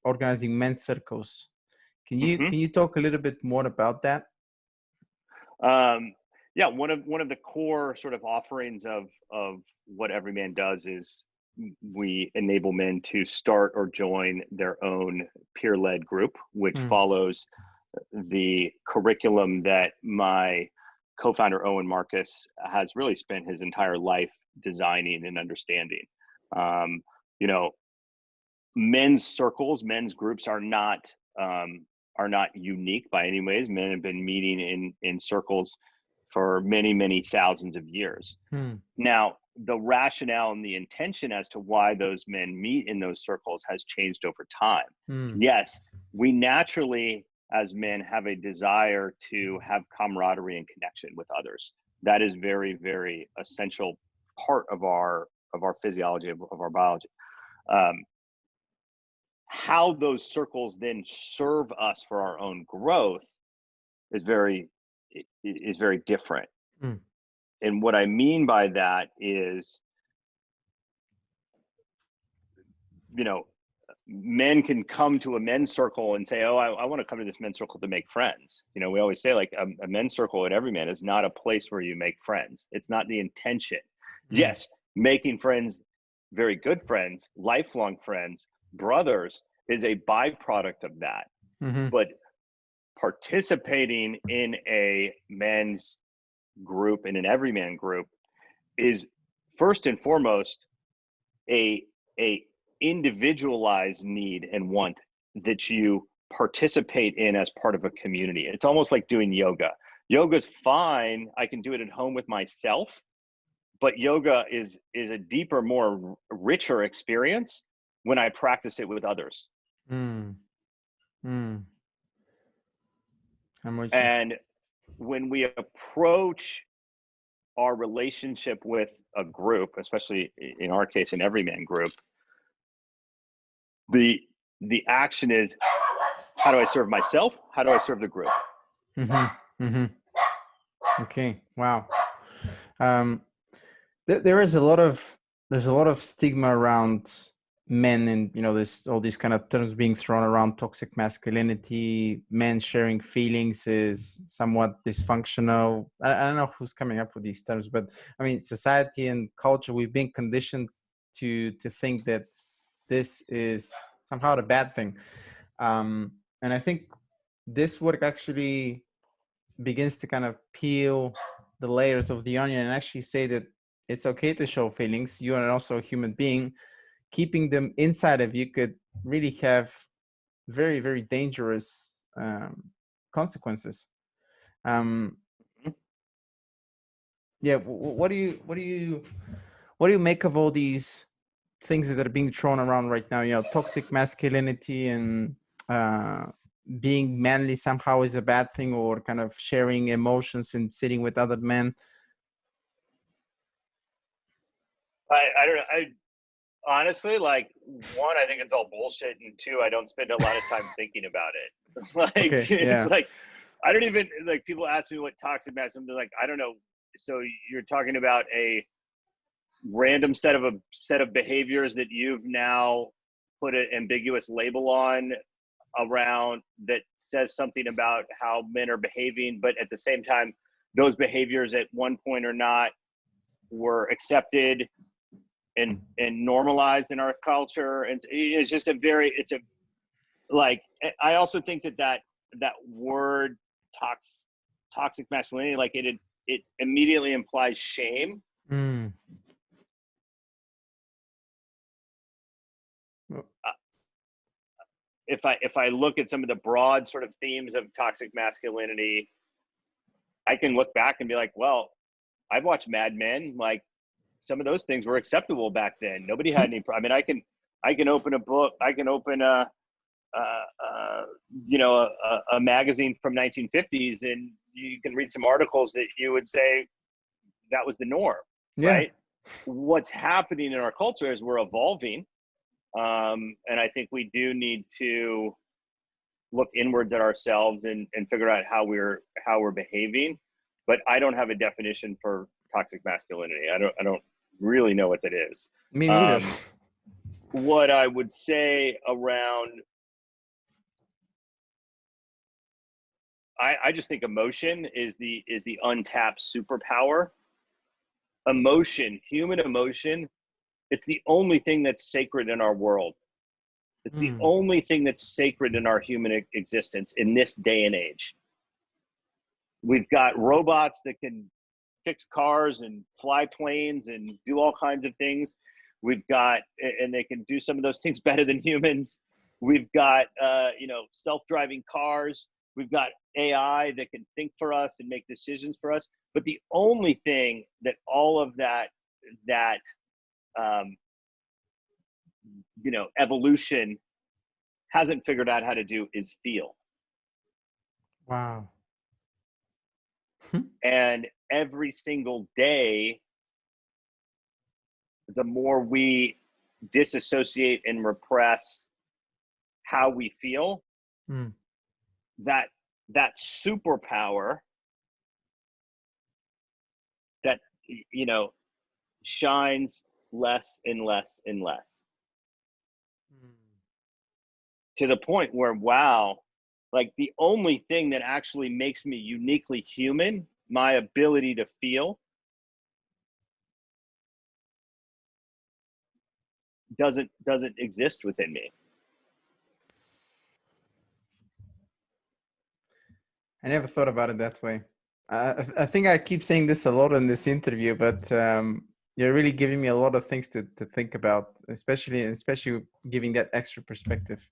organizing men's circles. Hmm. Can you talk a little bit more about that? Um, yeah, one of the core sort of offerings of what Every Man does is we enable men to start or join their own peer-led group, which Mm. follows the curriculum that my co-founder Owen Marcus has really spent his entire life designing and understanding. Um, you know, men's circles, men's groups are not unique by any ways. Men have been meeting in circles for many thousands of years. Mm. Now, the rationale and the intention as to why those men meet in those circles has changed over time. Mm. Yes, we naturally, as men, have a desire to have camaraderie and connection with others. That is very essential part of our physiology, of our biology. Um, how those circles then serve us for our own growth is very different. Mm. And what I mean by that is, you know, men can come to a men's circle and say, "Oh, I want to come to this men's circle to make friends." We always say, like, a men's circle at Every Man is not a place where you make friends. It's not the intention. Mm. Yes, making friends, very good friends, lifelong friends, brothers, is a byproduct of that. Mm-hmm. But participating in a men's group, in an Everyman group, is first and foremost a a individualized need and want that you participate in as part of a community. It's almost like doing yoga. Yoga's fine. I can do it at home with myself, but yoga is a deeper, more richer experience when I practice it with others. Mm. Mm. I'm with you. And when we approach our relationship with a group, especially in our case, an Everyman group, the the action is, how do I serve myself? How do I serve the group? Mm-hmm. Mm-hmm. Okay. Wow. Um, there is a lot of there's a lot of stigma around men, and this all these kind of terms being thrown around: toxic masculinity, men sharing feelings is somewhat dysfunctional. I don't know who's coming up with these terms, but I mean, society and culture, we've been conditioned to think that this is somehow a bad thing. And I think this work actually begins to kind of peel the layers of the onion and actually say that it's okay to show feelings. You are also a human being. keeping them inside of you could really have very, very dangerous consequences. Yeah, what do you make of all these things that are being thrown around right now? Toxic masculinity and uh, being manly somehow is a bad thing, or kind of sharing emotions and sitting with other men. I don't know. I honestly, like, one, I think it's all bullshit, and two, I don't spend a lot of time thinking about it. Like, Okay, it's yeah. like I don't even, like, people ask me what toxic masculinity, like, I don't know. So you're talking about a random set of behaviors that you've now put an ambiguous label on around that says something about how men are behaving, but at the same time, those behaviors at one point or not were accepted and normalized in our culture. And it's just it's a, like, I also think that word toxic masculinity, like, it immediately implies shame. Mm. If I look at some of the broad sort of themes of toxic masculinity, I can look back and be like, well, I've watched Mad Men. Like, some of those things were acceptable back then. Nobody had any. I mean, I can open a book. I can open a magazine from 1950s, and you can read some articles that you would say that was the norm, Yeah. right? What's happening in our culture is we're evolving, and I think we do need to look inwards at ourselves and figure out how we're behaving. But I don't have a definition for toxic masculinity. I don't really know what that is. Me neither. Um, what I would say around, I just think emotion is the untapped superpower. Emotion, human emotion, it's the only thing that's sacred in our world. It's the Mm. only thing that's sacred in our human existence in this day and age. We've got robots that can fix cars and fly planes and do all kinds of things. We've got, and they can do some of those things better than humans. We've got, self-driving cars. We've got AI that can think for us and make decisions for us. But the only thing that all of that um, evolution hasn't figured out how to do is feel. Wow. And every single day, the more we disassociate and repress how we feel, Mm. that superpower that shines less and less and less, Mm. to the point where, wow, like, the only thing that actually makes me uniquely human, my ability to feel, doesn't exist within me. I never thought about it that way. I think I keep saying this a lot in this interview, but you're really giving me a lot of things to think about, especially giving that extra perspective.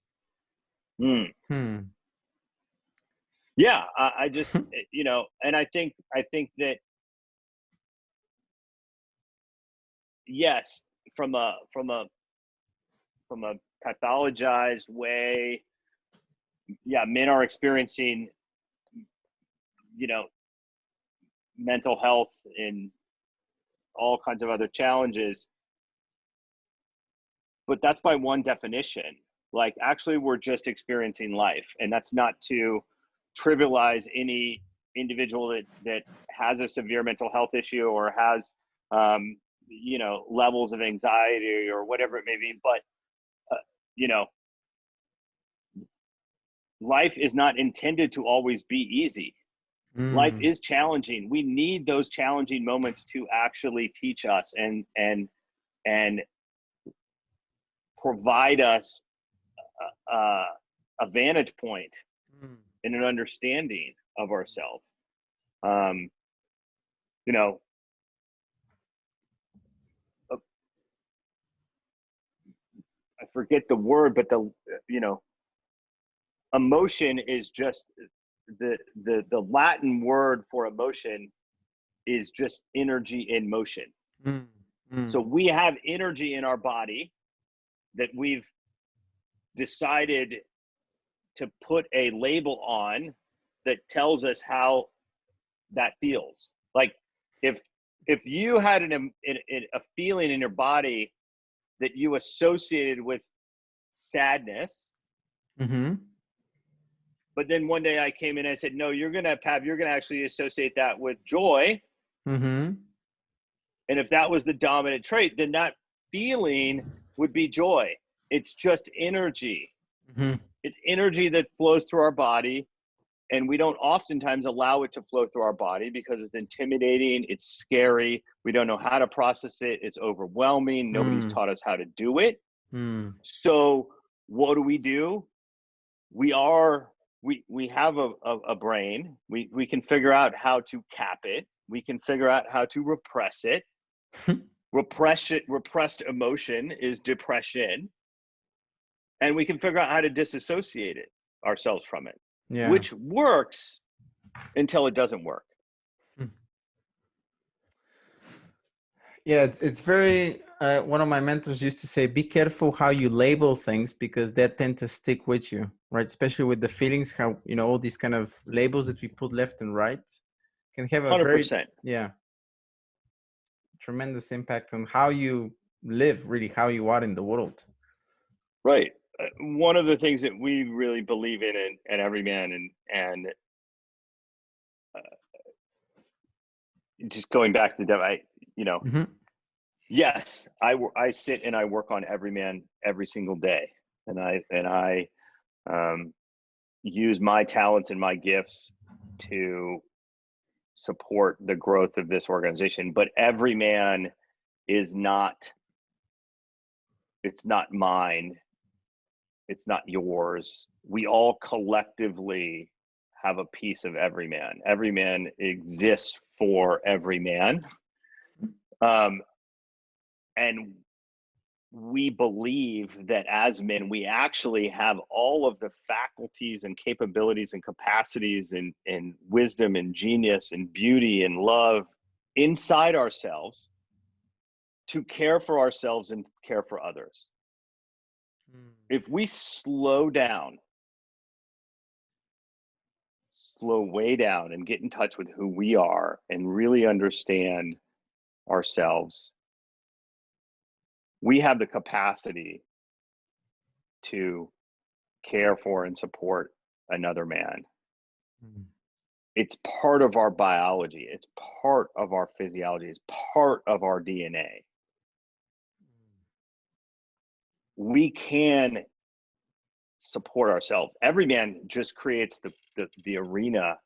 Mm. Hmm. Yeah, I just, and I think that, yes, from a pathologized way, yeah, men are experiencing, you know, mental health and all kinds of other challenges, but that's by one definition. Like, actually, we're just experiencing life, and that's not to trivialize any individual that has a severe mental health issue or has levels of anxiety or whatever it may be. But uh, you know life is not intended to always be easy. Life Mm. is challenging. We need those challenging moments to actually teach us and provide us a vantage point Mm. and an understanding of ourselves. Um, you know, forget the word, but emotion is just the Latin word for emotion is just energy in motion. Mm, mm, So we have energy in our body that we've decided to put a label on that tells us how that feels. Like if you had a feeling in your body that you associated with sadness, mm-hmm, but then one day I came in and I said, no, you're gonna actually associate that with joy. mm-hmm, And if that was the dominant trait, then that feeling would be joy. It's just energy. mm-hmm, It's energy that flows through our body. And we don't oftentimes allow it to flow through our body because it's intimidating, it's scary, we don't know how to process it, it's overwhelming, nobody's mm, taught us how to do it. mm, So what do? We have a brain. We can figure out how to cap it. We can figure out how to repress it. Repressed emotion is depression. And we can figure out how to disassociate ourselves from it, yeah. which works until it doesn't work. Yeah, it's very. One of my mentors used to say, "Be careful how you label things because that tend to stick with you, right? Especially with the feelings, how all these kind of labels that we put left and right can have a very 100%. tremendous impact on how you live, really, how you are in the world." Right. One of the things that we really believe in at Everyman, and just going back to that, Mm-hmm. yes, I sit and I work on Everyman every single day, and I use my talents and my gifts to support the growth of this organization. But Everyman is not. It's not mine. It's not yours. We all collectively have a piece of Everyman. Everyman exists for every man. And we believe that as men, we actually have all of the faculties and capabilities and capacities and wisdom and genius and beauty and love inside ourselves to care for ourselves and care for others. If we slow way down and get in touch with who we are and really understand ourselves, we have the capacity to care for and support another man. It's part of our biology. It's part of our physiology. It's part of our DNA. We can support ourselves. Everyman just creates the arena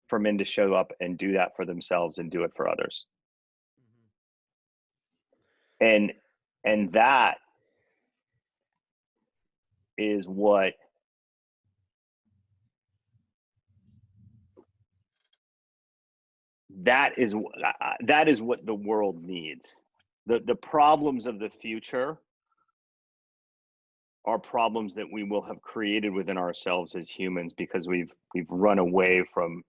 for men to show up and do that for themselves and do it for others. And that is what that is what the world needs. The problems of the future are problems that we will have created within ourselves as humans because we've run away from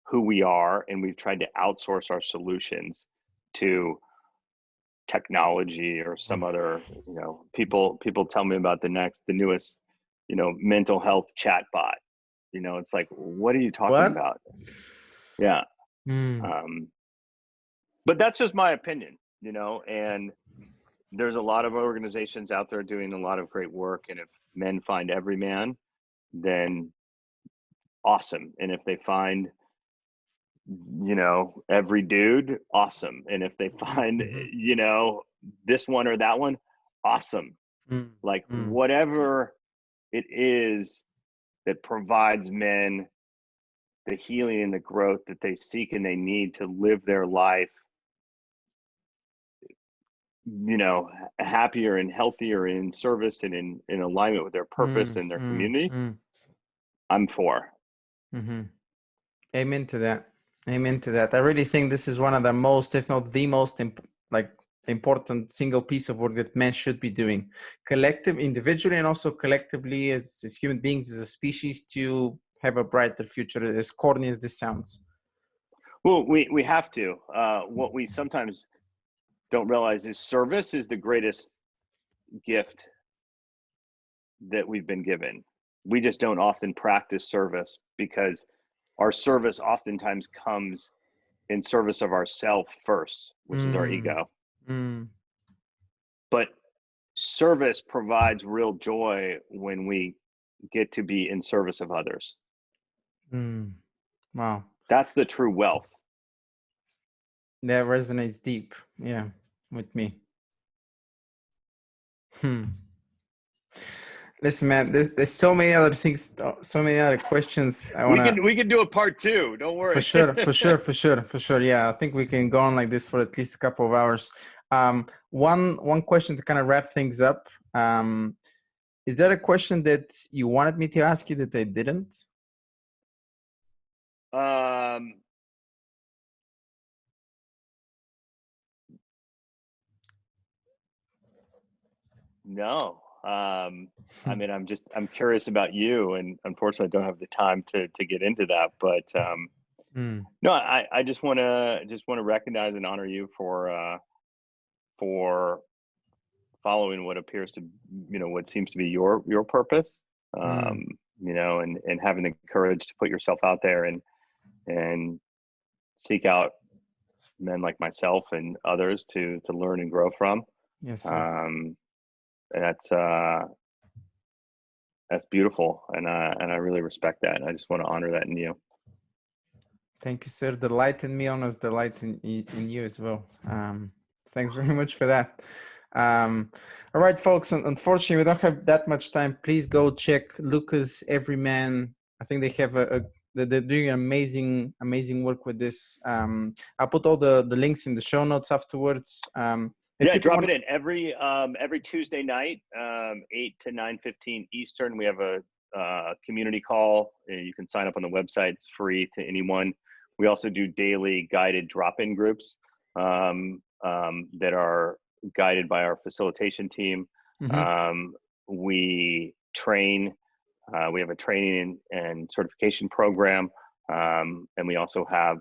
who we are, and we've tried to outsource our solutions to technology or some other, people tell me about the newest, mental health chat bot. It's like, what are you talking What? about? Yeah. Mm. But that's just my opinion, and there's a lot of organizations out there doing a lot of great work. And if men find Everyman, then awesome. And if they find, every dude, awesome. And if they find, this one or that one, awesome. Like whatever it is that provides men the healing and the growth that they seek and they need to live their life, happier and healthier in service and in alignment with their purpose and their community, I'm for. Amen to that. Amen to that. I really think this is one of the most, if not the most, like important single piece of work that men should be doing, collective, individually, and also collectively as human beings, as a species, to have a brighter future, as corny as this sounds? Well, we have to. What we sometimes don't realize is service is the greatest gift that we've been given. We just don't often practice service because our service oftentimes comes in service of ourself first, which is our Mm, ego. mm, But service provides real joy when we get to be in service of others. mm. Wow. That's the true wealth. That resonates deep. Yeah, with me. Listen, man, there's so many other things, so many other questions I want to. We can do a part two. Don't For worry. sure, for sure, for sure, for sure. Yeah, I think we can go on like this for at least a couple of hours. One question to kind of wrap things up. Is there a question that you wanted me to ask you that I didn't? No. I mean, I'm curious about you, and unfortunately, I don't have the time to get into that. But Mm, no, I just want to recognize and honor you for following what appears to, what seems to be your purpose. mm, And having the courage to put yourself out there and seek out men like myself and others to learn and grow from. yes, sir. And that's beautiful, and I really respect that. And I just want to honor that in you. Thank you, sir. The light in me honors the light in you as well. Thanks very much for that. All right, folks. Unfortunately, we don't have that much time. Please go check Lucas Evryman. I think they have they're doing amazing work with this. I'll put all the links in the show notes afterwards. If Yeah, people drop want, it in every Tuesday night, 8 to 9:15 Eastern. We have a community call. You can sign up on the website. It's free to anyone. We also do daily guided drop-in groups that are guided by our facilitation team. We train. We have a training and certification program, and we also have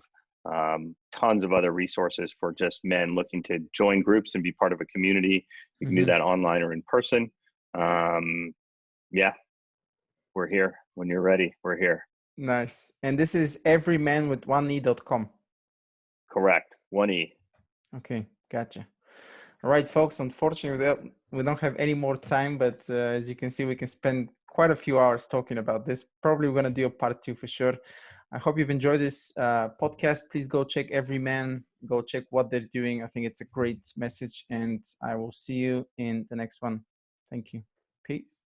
tons of other resources for just men looking to join groups and be part of a community. You can do that online or in person. Yeah, we're here. When you're ready, we're here. Nice. And this is everymanwith1e.com. Correct. 1E. Okay, gotcha. All right, folks. Unfortunately, we don't have any more time, but as you can see, we can spend quite a few hours talking about this. Probably we're going to do a part 2 for sure. I hope you've enjoyed this podcast. Please go check Everyman. Go check what they're doing. I think it's a great message, and I will see you in the next one. Thank you. Peace.